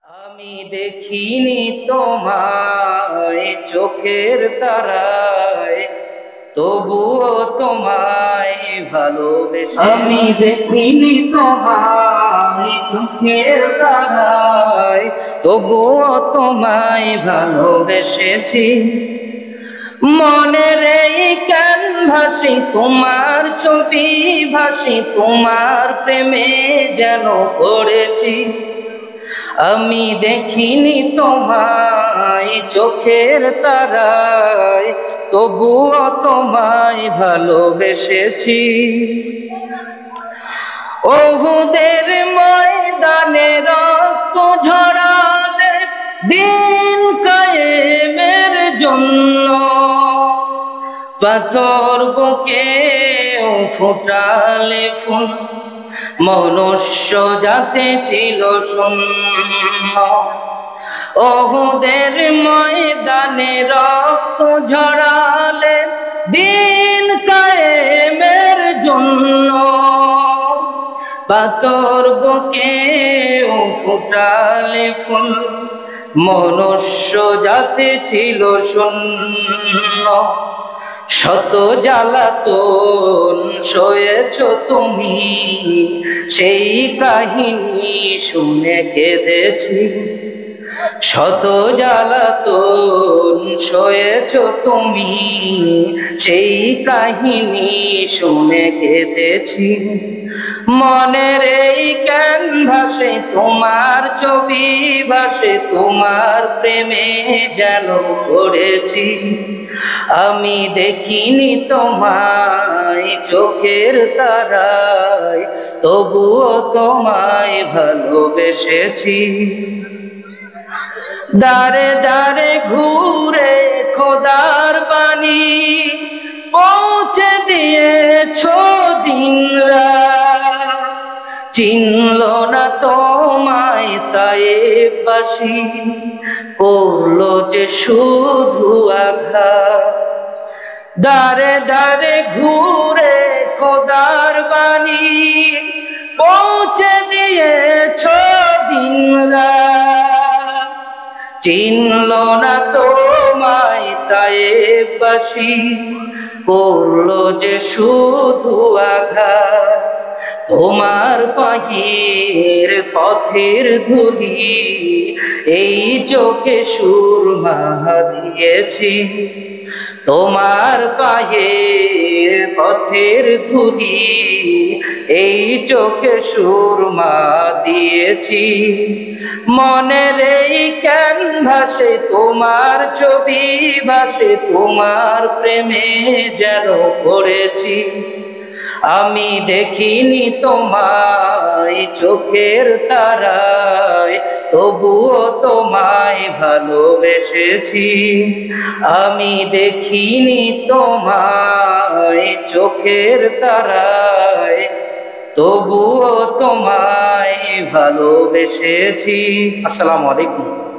আমি দেখিনি তোমায় চোখের তারায়, তবুও তোমায় ভালোবেসে। আমি দেখিনি তোমায় চোখের তারায়, তবুও তোমায় ভালোবেসেছি। মনের এই ক্যানভাসে তোমার ছবি ভাসি, তোমার প্রেমে যেন পড়েছি। আমি দেখিনি তোমায় চোখের তারায়, তবুও তোমায় ভালোবেসেছি। ওহুদের ময়দানে রক্ত ঝরালে দিন কায়েমের জন্য, পাথর বুকে ফোটালে ফুল মনুষ্য জাতি ছিল শূন্য। ওহুদের ময়দানে রক্ত ঝরালে দিন কায়েমের জন্য, পাথর বুকে ফোটালে ফুল মনুষ্য জাতি ছিল শূন্য। শত জ্বালাতন সয়েছ তুমি, সেই কাহিনী শুনে কেঁদেছি। শত জ্বালাতন সয়েছ তুমি, সেই কাহিনী শুনে কেঁদেছি। মনের এই ক্যানভাসে তোমার ছবি ভাসে, তোমার প্রেমে যেন পড়েছি। আমি দেখিনি তোমায় চোখের তারায়, তবুও তোমায় ভালোবেসেছি। দারে দারে ঘুরে খোদার বাণী পৌঁছে দিয়েছ দিন রাত, চিনল না তোমায় তায়েববাসী, করলো যে শুধু আঘাত। দারে দারে ঘুরে খোদার বাণী পৌঁছে দিয়েছ দিন রাত, চিনল না তোমায় তায়েববাসী, করলো যে শুধু আঘাত। তোমার পায়ের পথের ধুলি এই চোখে সুরমা দিয়েছি। তোমার পায়ের পথের ধুলি এই চোখে সুরমা দিয়েছি। মনের এই ক্যানভাসে তোমার ছবি ভাসে, তোমার প্রেমে যেন পড়েছি। আমি দেখিনি তোমায় চোখের তারায়, তবুও তোমায় ভালোবেসেছি। আমি দেখিনি তোমায় চোখের তারায়, তবুও তোমায় ভালোবেসেছি। আসসালামু আলাইকুম।